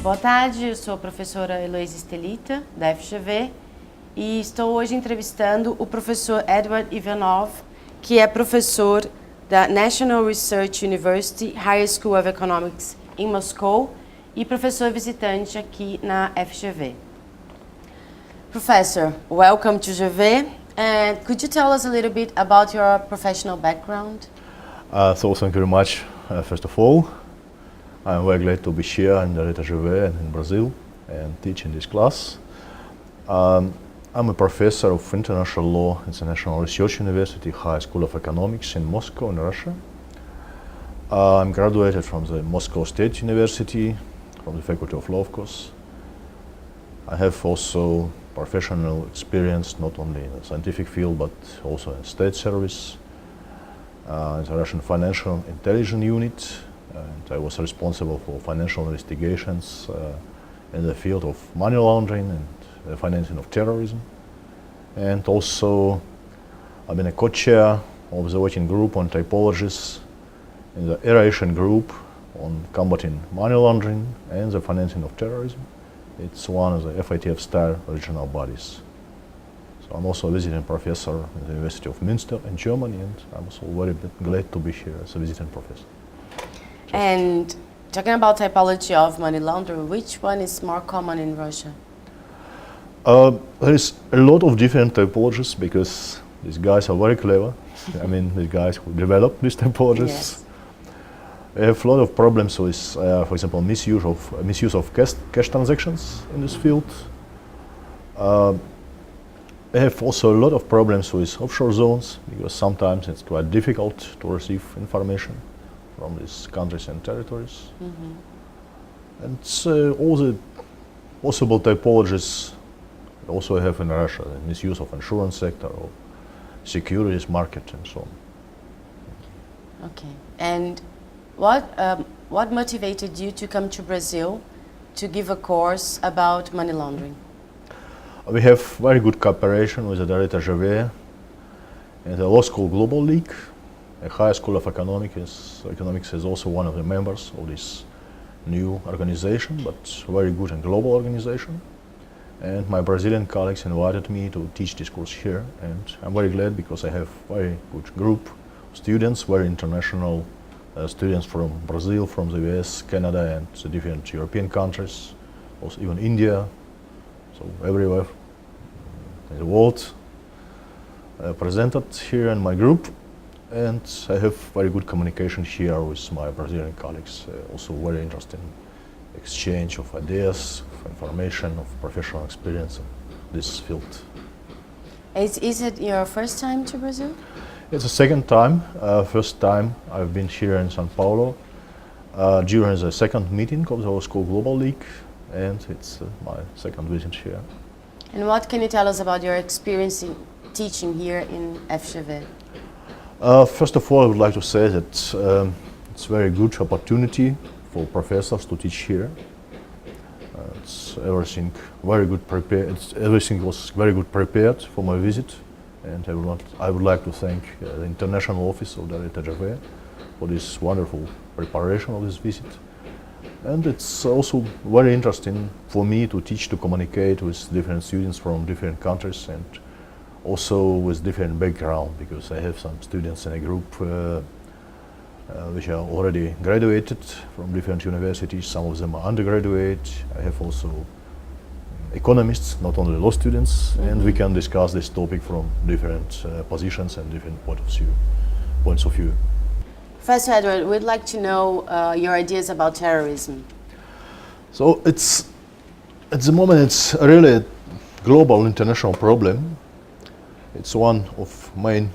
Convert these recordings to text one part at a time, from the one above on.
Boa tarde, eu sou a professora Heloísa Estelita, da FGV, e estou hoje entrevistando o professor Eduard Ivanov, que é professor da National Research University Higher School of Economics em Moscou e professor visitante aqui na FGV. Professor, welcome to GV, and could you tell us a little bit about your professional background? So thank you very much, first of all. I'm very glad to be here in DIREITO GV and in Brazil and teach in this class. I'm a professor of international law at the National Research University High School of Economics in Moscow, in Russia. I'm graduated from the Moscow State University, from the Faculty of Law, of course. I have also professional experience not only in the scientific field but also in state service, in the Russian Financial Intelligence Unit. And I was responsible for financial investigations in the field of money laundering and financing of terrorism. And also I've been a co-chair of the working group on typologies in the Eurasian group on combating money laundering and the financing of terrorism. It's one of the FATF-style regional bodies. So I'm also a visiting professor at the University of Münster in Germany, and I'm also very glad to be here as a visiting professor. And talking about typology of money laundering, which one is more common in Russia? There is a lot of different typologies because these guys are very clever. I mean, these guys who develop these typologies. Yes. We have a lot of problems with, for example, misuse of cash transactions in this field. We have also a lot of problems with offshore zones because sometimes it's quite difficult to receive information from these countries and territories. Mm-hmm. And all the possible typologies we also have in Russia, the misuse of insurance sector or securities market and so on. Okay. And what motivated you to come to Brazil to give a course about money laundering? We have very good cooperation with the DIREITO GV and the Law School Global League. The High School of Economics is also one of the members of this new organization, but very good and global organization. And my Brazilian colleagues invited me to teach this course here, and I'm very glad because I have very good group of students, very international students from Brazil, from the US, Canada, and the different European countries, also even India, so everywhere in the world presented here in my group. And I have very good communication here with my Brazilian colleagues, also very interesting exchange of ideas, of information, of professional experience in this field. Is it your first time to Brazil? It's the second time. First time I've been here in São Paulo during the second meeting of the Law School Global League, and it's my second visit here. And what can you tell us about your experience in teaching here in FGV? First of all, I would like to say that it's a very good opportunity for professors to teach here. Everything was very good prepared for my visit, and I would like to thank the international office of DIREITO GV for this wonderful preparation of this visit. And it's also very interesting for me to teach, to communicate with different students from different countries and also with different background, because I have some students in a group which are already graduated from different universities. Some of them are undergraduate. I have also economists, not only law students, mm-hmm. and we can discuss this topic from different positions and different points of view. Professor Edward, we'd like to know your ideas about terrorism. So at the moment it's really a global international problem. It's one of main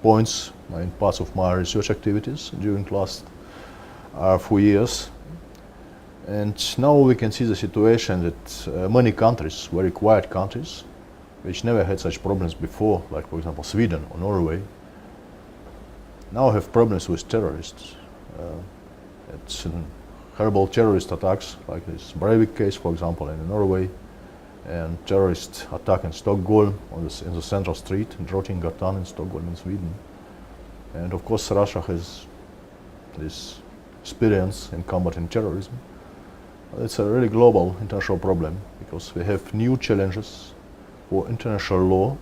main parts of my research activities during the last 4 years. And now we can see the situation that many countries, very quiet countries, which never had such problems before, like for example Sweden or Norway, now have problems with terrorists. It's horrible terrorist attacks, like this Breivik case, for example, in Norway, and terrorist attack in Stockholm in the central street in Drottninggatan in Stockholm in Sweden. And of course Russia has this experience in combating terrorism. It's a really global international problem because we have new challenges for international law,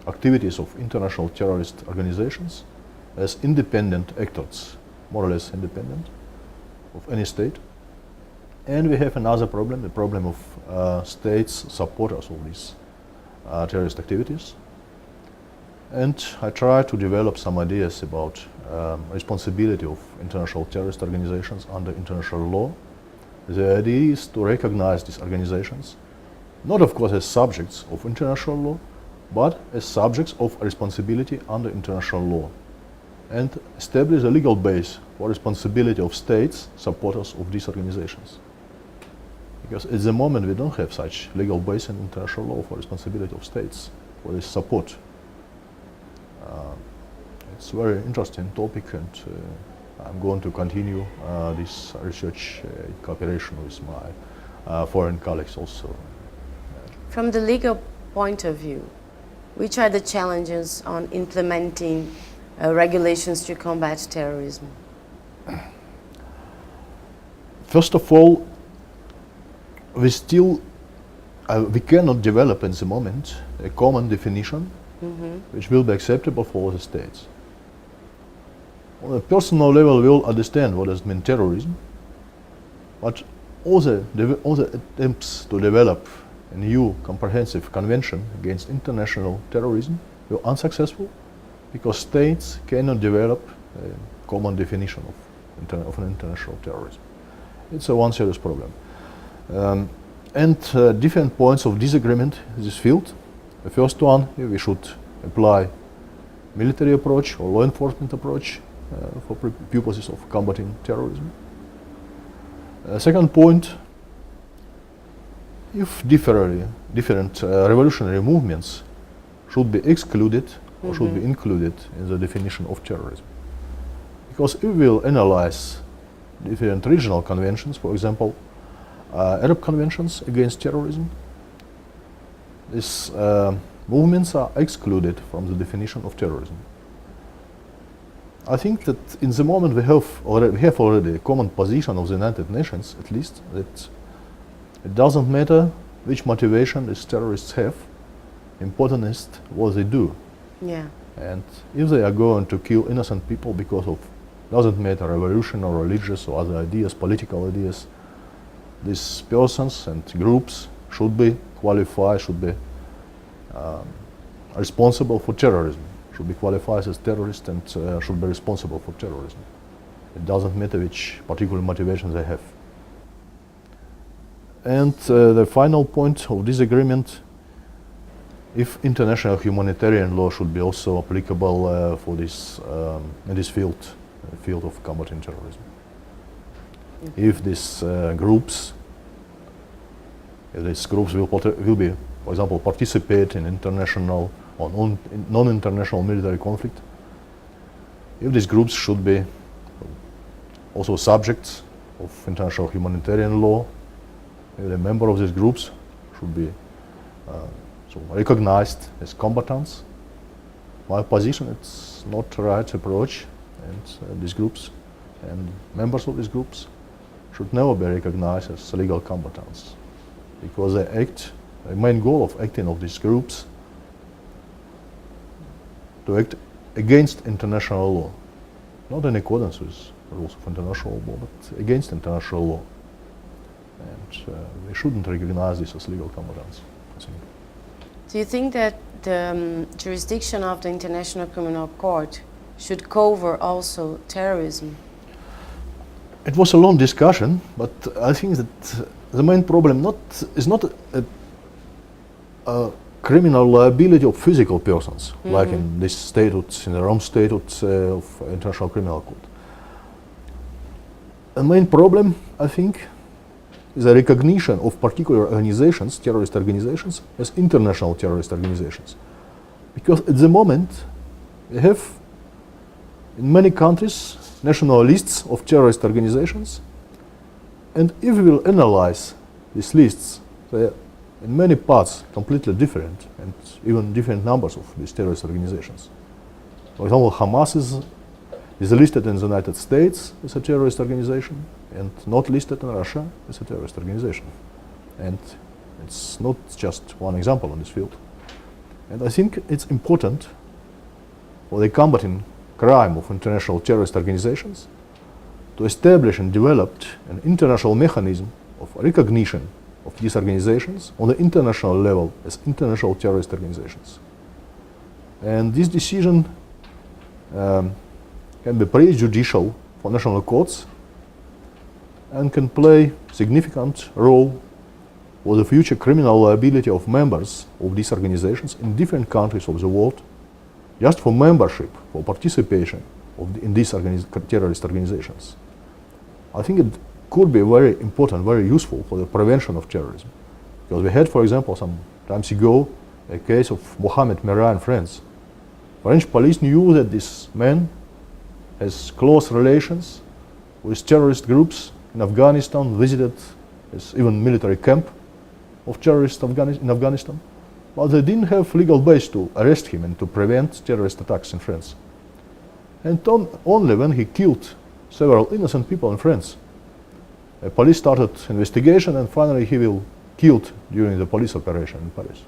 activities of international terrorist organizations as independent actors, more or less independent of any state. And we have another problem, the problem of states supporters of these terrorist activities. And I try to develop some ideas about responsibility of international terrorist organizations under international law. The idea is to recognize these organizations, not of course as subjects of international law, but as subjects of responsibility under international law, and establish a legal base for responsibility of states, supporters of these organizations. Because at the moment we don't have such legal base in international law for responsibility of states for this support. It's a very interesting topic, and I'm going to continue this research in cooperation with my foreign colleagues also. From the legal point of view, which are the challenges on implementing regulations to combat terrorism? First of all, we cannot develop at the moment a common definition which will be acceptable for all the states. On a personal level, we all understand what does mean terrorism, but all the attempts to develop a new comprehensive convention against international terrorism were unsuccessful because states cannot develop a common definition of an international terrorism. It's a one serious problem. Different points of disagreement in this field. The first one, we should apply military approach or law enforcement approach for purposes of combating terrorism. Second point, if different revolutionary movements should be excluded or should be included in the definition of terrorism. Because if we will analyze different regional conventions, for example, Arab conventions against terrorism, these movements are excluded from the definition of terrorism. I think that in the moment we have already a common position of the United Nations, at least, that it doesn't matter which motivation these terrorists have, important is what they do. Yeah. And if they are going to kill innocent people because of, doesn't matter, revolution or religious or other ideas, political ideas, these persons and groups should be qualified, should be responsible for terrorism, should be qualified as terrorists and should be responsible for terrorism. It doesn't matter which particular motivation they have. And the final point of disagreement, if international humanitarian law should be also applicable for this in this field of combating terrorism. If these groups will be, for example, participate in international or non-international military conflict, if these groups should be also subjects of international humanitarian law, if a member of these groups should be so recognized as combatants. My position, it's not the right approach, and these groups and members of these groups should never be recognized as legal combatants, because the main goal of acting of these groups to act against international law, not in accordance with rules of international law, but against international law. And we shouldn't recognize this as legal combatants, I think. Do you think that the jurisdiction of the International Criminal Court should cover also terrorism? It was a long discussion, but I think that the main problem is not a criminal liability of physical persons, like in this statutes, in the Rome Statute of International Criminal Court. The main problem, I think, is a recognition of particular organizations, terrorist organizations, as international terrorist organizations. Because at the moment, we have in many countries national lists of terrorist organizations, and if we will analyze these lists, they are in many parts completely different, and even different numbers of these terrorist organizations. For example, Hamas is listed in the United States as a terrorist organization, and not listed in Russia as a terrorist organization. And it's not just one example on this field. And I think it's important for the combating crime of international terrorist organizations to establish and develop an international mechanism of recognition of these organizations on the international level as international terrorist organizations. And this decision can be prejudicial for national courts and can play a significant role for the future criminal liability of members of these organizations in different countries of the world, just for membership, for participation in these terrorist organizations. I think it could be very important, very useful for the prevention of terrorism. Because we had, for example, some times ago, a case of Mohammed Merah and friends. French police knew that this man has close relations with terrorist groups in Afghanistan, visited his even military camp of terrorists in Afghanistan, but they didn't have legal base to arrest him and to prevent terrorist attacks in France. And only when he killed several innocent people in France, the police started investigation, and finally he will killed during the police operation in Paris.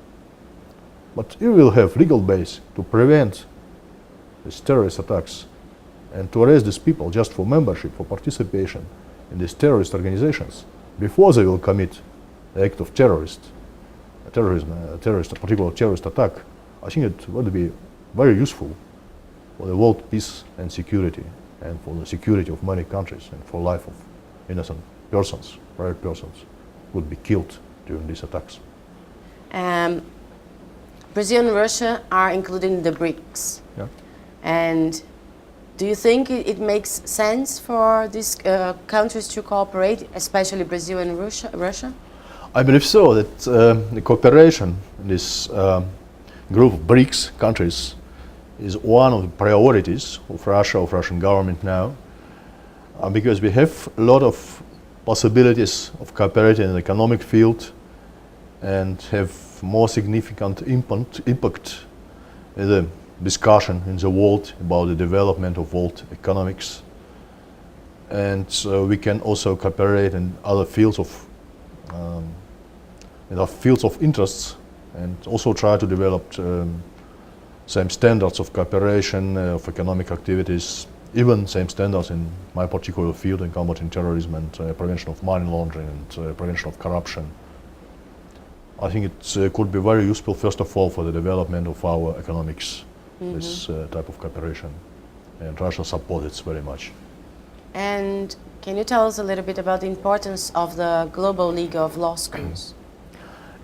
But if we will have legal base to prevent these terrorist attacks and to arrest these people just for membership, for participation in these terrorist organizations, before they will commit the act of terrorism, a particular terrorist attack, I think it would be very useful for the world peace and security, and for the security of many countries, and for life of innocent persons, private persons, would be killed during these attacks. Brazil and Russia are included in the BRICS. Yeah. And do you think it makes sense for these countries to cooperate, especially Brazil and Russia? I believe so, that the cooperation in this group of BRICS countries is one of the priorities of Russia, of Russian government now, because we have a lot of possibilities of cooperating in the economic field and have more significant impact in the discussion in the world about the development of world economics. And we can also cooperate in other fields of interests, and also try to develop same standards of cooperation of economic activities, even same standards in my particular field in combating terrorism and prevention of money laundering and prevention of corruption. I think it could be very useful, first of all, for the development of our economics, this type of cooperation, and Russia supports it very much. And can you tell us a little bit about the importance of the Global League of Law Schools?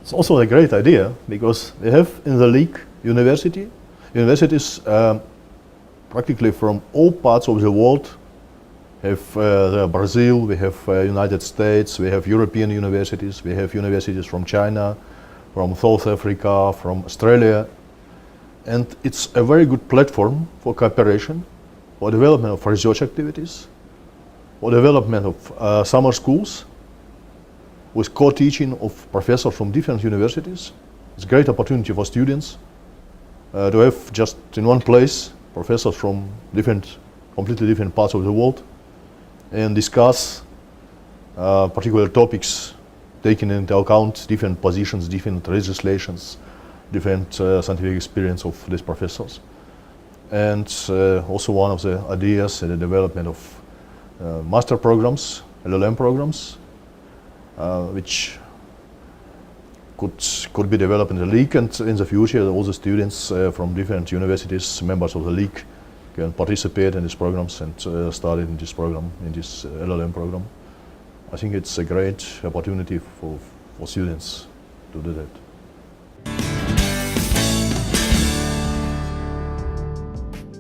It's also a great idea, because they have in the league universities practically from all parts of the world. We have Brazil, we have United States, we have European universities, we have universities from China, from South Africa, from Australia. And it's a very good platform for cooperation, for development of research activities, for development of summer schools with co-teaching of professors from different universities. It's a great opportunity for students to have just in one place professors from completely different parts of the world, and discuss particular topics, taking into account different positions, different legislations, different scientific experience of these professors. And also one of the ideas in the development of master programs, LLM programs, which could be developed in the league, and in the future all the students from different universities, members of the league, can participate in these programs and study in this program, in this LLM program. I think it's a great opportunity for students to do that.